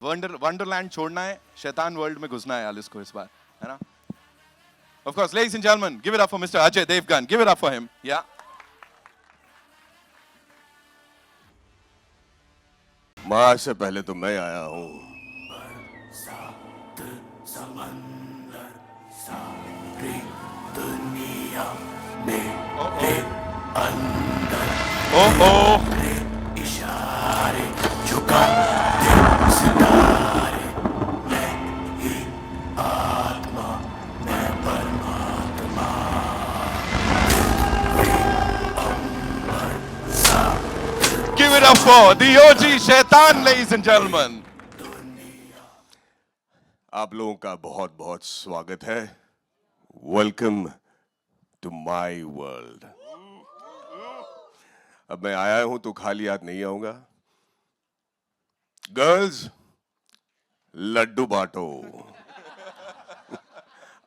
Wonderland छोड़ना है, शैतान वर्ल्ड में घुसना है एलिस को इस बार, है ना? Of course, ladies and gentlemen, give it up for Mr. Ajay Devgan. Give it up for him. Yeah. माँ से पहले तो मैं आया हूँ। Oh oh. Give it up for the OG Shaitan, ladies and gentlemen. आप लोगों का बहुत बहुत स्वागत है। Welcome to my world. अब मैं आया हूं तो खाली हाथ नहीं आऊंगा। गर्ल्स, लड्डू बांटो।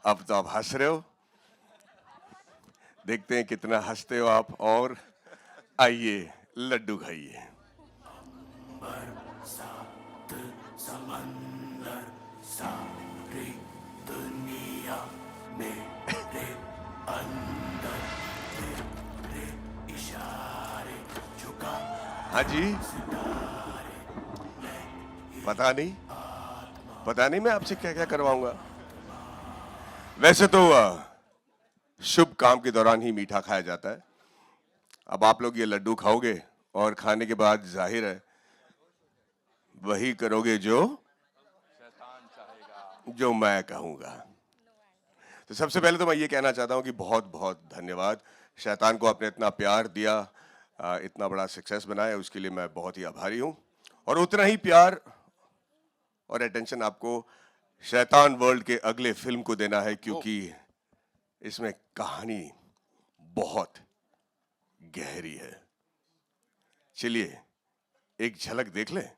अब तो आप हंस रहे हो, देखते हैं कितना हंसते हो आप। और आइए लड्डू खाइए। हाँ जी, पता नहीं मैं आपसे क्या क्या करवाऊंगा। वैसे तो शुभ काम के दौरान ही मीठा खाया जाता है। अब आप लोग ये लड्डू खाओगे और खाने के बाद जाहिर है वही करोगे जो मैं कहूंगा। तो सबसे पहले तो मैं ये कहना चाहता हूं कि बहुत बहुत धन्यवाद। शैतान को आपने इतना प्यार दिया, इतना बड़ा सक्सेस बनाया, उसके लिए मैं बहुत ही आभारी हूं। और उतना ही प्यार और अटेंशन आपको शैतान वर्ल्ड के अगले फिल्म को देना है, क्योंकि इसमें कहानी बहुत गहरी है। चलिए एक झलक देख लें।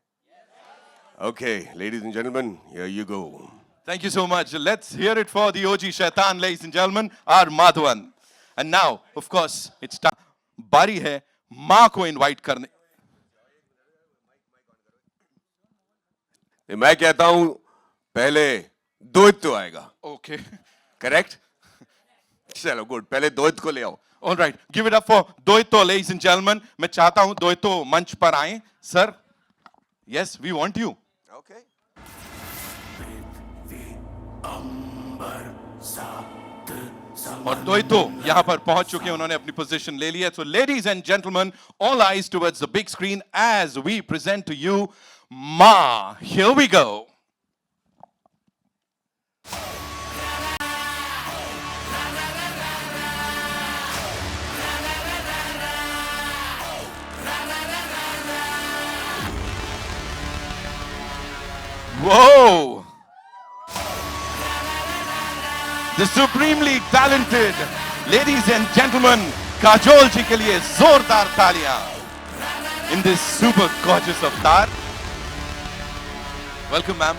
Okay, ladies and gentleman, here you go. Thank you so much. Let's hear it for the OG Shaitan, ladies and gentlemen, our Madhavan. And now, of course, it's time. बारी है माँ को इनवाइट करने। मैं कहता हूं पहले दोहित तो आएगा। Okay. करेक्ट? चलो गुड, पहले दोहित को ले आओ। All right. Give it up for Doito, ladies and gentlemen. मैं चाहता हूं Doito मंच पर आएं, sir. Yes, we want you. Okay. और दोइतो यहां पर पहुंच चुके हैं, उन्होंने अपनी पोजीशन ले ली है। So ladies and gentlemen, all eyes towards the big screen as we present to you Ma. Here we go. Whoa! The supremely talented, ladies and gentlemen, Kajol जी के लिए जोरदार तालियां in this super gorgeous avatar. Welcome, ma'am.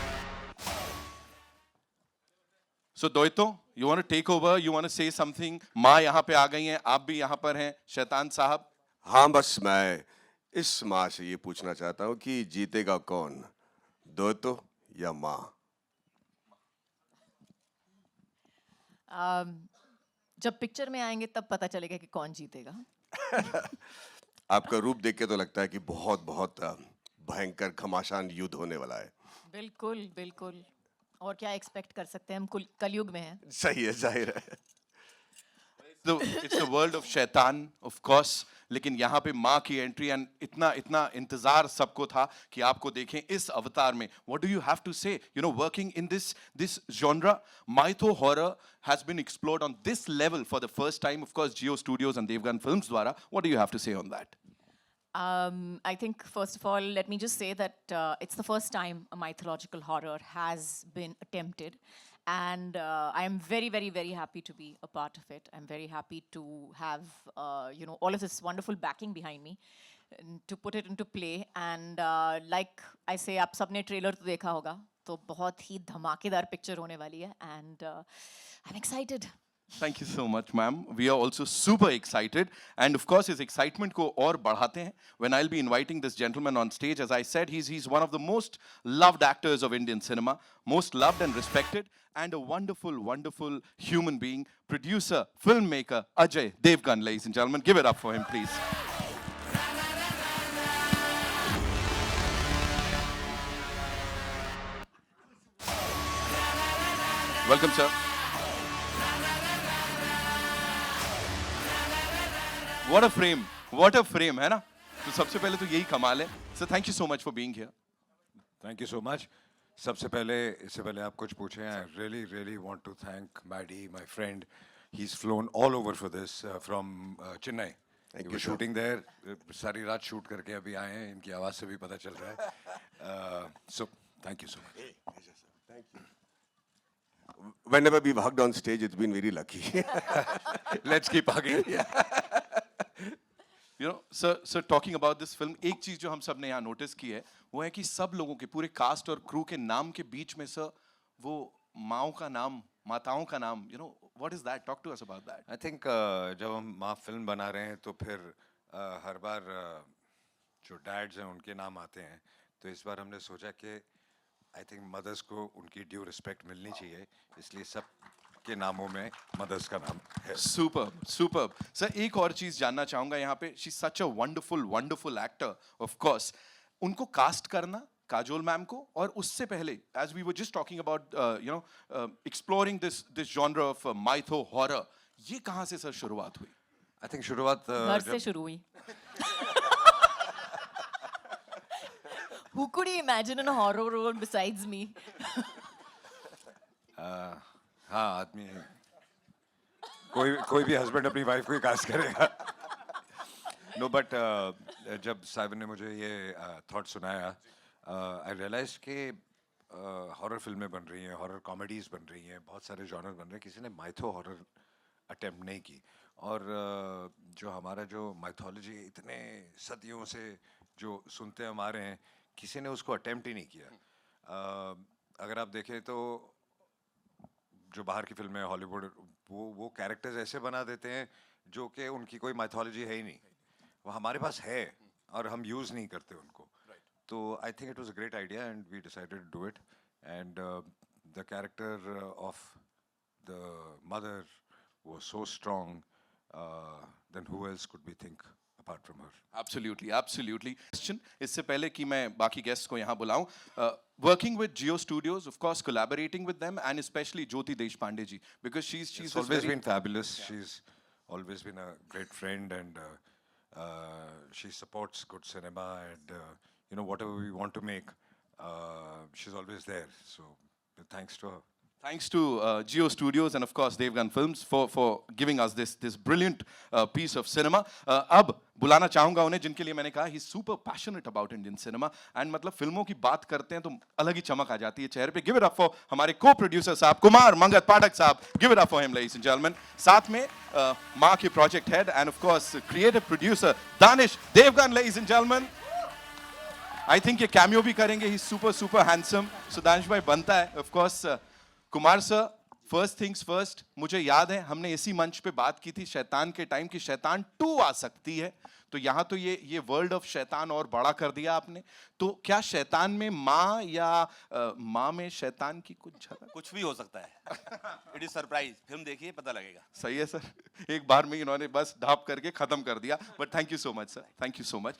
So Doito, you want to take over? You want to say something? माँ यहाँ पे आ गई हैं, आप भी यहाँ पर हैं, शैतान साहब। हाँ, बस मैं इस माँ से ये पूछना चाहता हूँ कि जीतेगा कौन, दोहितो या माँ? जब पिक्चर में आएंगे तब पता चलेगा कि कौन जीतेगा। आपका रूप देख के तो लगता है कि बहुत बहुत भयंकर घमासान युद्ध होने वाला है। बिल्कुल बिल्कुल, और क्या एक्सपेक्ट कर सकते हैं, हम कलयुग में हैं। सही है, जाहिर है। It's the world of शैतान, of course. लेकिन यहाँ पे माँ की एंट्री एंड इतना इंतजार सबको था कि आपको देखें इस अवतार में। What do you have to say? You know, working in this genre, mytho horror has been explored on this level for the first time. Of course, Jio Studios and Devgan Films द्वारा. What do you have to say on that? I think first of all, let me just say that it's the first time a mythological horror has been attempted. And I am very, very, very happy to be a part of it. I'm very happy to have, all of this wonderful backing behind me to put it into play. And like I say, आप सबने trailer तो देखा होगा, तो बहुत ही धमाकेदार picture होने वाली है. And I'm excited. Thank you so much, ma'am. We are also super excited. And of course, his excitement ko aur बढ़ाते हैं when I'll be inviting this gentleman on stage. As I said, he's one of the most loved actors of Indian cinema, most loved and respected, and a wonderful, wonderful human being, producer, filmmaker, Ajay Devgan, ladies and gentlemen. Give it up for him, please. Welcome, sir. What a frame, है ना? तो सबसे पहले तो यही कमाल है. So thank you so much for being here. Thank you so much. सबसे पहले इससे पहले आप कुछ पूछें. I really want to thank Maddie, my friend. He's flown all over for this from Chennai. Thank He you, was sir. shooting there. सारी रात shoot करके अभी आए हैं. इनकी आवाज़ से भी पता चल रहा है. So thank you so much. Thank you. Whenever we've hugged on stage, it's been very lucky. Let's keep hugging. You know, sir, talking about this film, एक चीज जो हम सब ने यहाँ नोटिस की है, वो है कि सब लोगों के पूरे कास्ट और क्रू के नाम के बीच में सर वो माओ का नाम, माताओं का नाम, you know, what is that? Talk to us about that. I think जब हम माँ फिल्म बना रहे हैं तो फिर हर बार जो डैड्स हैं उनके नाम आते हैं. तो इस बार हमने सोचा कि आई थिंक मदर्स को उनकी ड्यू रिस्पेक्ट मिलनी चाहिए, इसलिए सब के नामों में मदर्स का नाम है. Superb. सर एक और चीज जानना चाहूंगा यहाँ पे. She's such a wonderful actor, of course. उनको कास्ट करना काजोल मैम को, और उससे पहले as we were just talking about exploring this genre of mytho horror, ये कहाँ से सर शुरुआत हुई? आई थिंक शुरुआत घर से शुरू हुई. Who could you imagine in a horror role besides me? हाँ आदमी कोई भी हस्बैंड अपनी वाइफ को ही कास्ट करेगा. नो बट जब साइबन ने मुझे ये थॉट सुनाया, आई रियलाइज कि हॉरर फिल्में बन रही हैं, हॉरर कॉमेडीज बन रही हैं, बहुत सारे जॉनर बन रहे हैं, किसी ने माइथो हॉरर अटेम्प्ट नहीं की. और जो हमारा जो माइथोलॉजी इतने सदियों से जो सुनते हम आ रहे हैं, किसी ने उसको अटेम्प्ट ही नहीं किया. अगर आप देखें तो जो बाहर की फिल्में हॉलीवुड, वो कैरेक्टर्स ऐसे बना देते हैं जो कि उनकी कोई माइथोलॉजी है ही नहीं. वो हमारे पास है और हम यूज़ नहीं करते उनको. तो I think it was a great idea and we decided to do it. And the character of the mother was so strong, then who else could we think apart from her. Absolutely. Question, इससे पहले कि मैं बाकी guests को यहाँ बुलाऊं, working with Geo Studios, of course, collaborating with them, and especially Jyoti Deshpande ji, because she's She's always been fabulous. She's always been a great friend, and she supports good cinema, and whatever we want to make, she's always there. So thanks to her. Thanks to Geo Studios and of course Devgan Films for giving us this brilliant piece of cinema. अब बुलाना चाहूंगा उन्हें जिनके लिए मैंने कहा he's super passionate about Indian cinema, and मतलब फिल्मों की बात करते हैं तो अलग ही चमक आ जाती है चेहरे पे. Give it up for हमारे co-producer साहब कुमार मंगत पाठक साहब. Give it up for him, ladies and gentlemen. साथ में माँ के project head and of course creative producer Danish Devgan, ladies and gentlemen. I think ये cameo भी करेंगे. He's super handsome. So Danish भाई बनता है. Of course Kumar sir, first things first, मुझे याद है हमने इसी मंच पे बात की थी शैतान के टाइम की शैतान 2 आ सकती है. तो यहाँ तो ये वर्ल्ड ऑफ शैतान और बड़ा कर दिया आपने. तो क्या शैतान में माँ या माँ में शैतान की कुछ झलक? कुछ भी हो सकता है. It is surprise. फिल्म देखिए पता लगेगा. सही है सर. एक बार में इन्होंने बस ढाप करके खत्म कर दिया. But thank you so much sir. Thank you so much.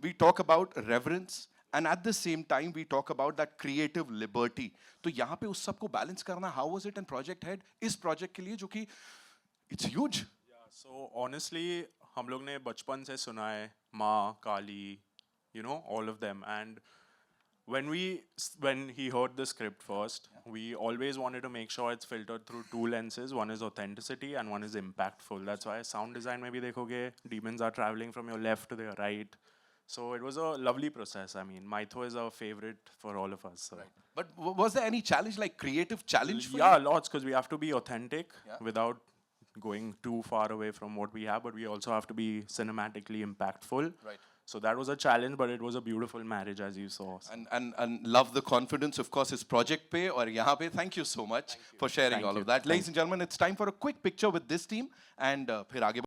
We talk about reverence and at the same time we talk about that creative liberty. तो यहाँ पे उस सब को बैलेंस करना, how was it and project head इस project के लिए जो कि it's huge. So honestly हम लोग ने बचपन से सुना है माँ, काली, all of them, and when he heard the script first, we always wanted to make sure it's filtered through 2 lenses. One is authenticity and one is impactful. That's why sound design में भी देखोगे demons are traveling from your left to their right. So it was a lovely process. I mean, mytho is our favorite for all of us. So. Right. But was there any challenge, like creative challenge for Yeah, you? lots, because we have to be authentic without going too far away from what we have, but we also have to be cinematically impactful. Right. So that was a challenge, but it was a beautiful marriage, as you saw. And love the confidence, of course, is project पे और यहाँ पे. Thank you so much for sharing Thank all you. of that. Ladies and gentlemen, it's time for a quick picture with this team and फिर आगे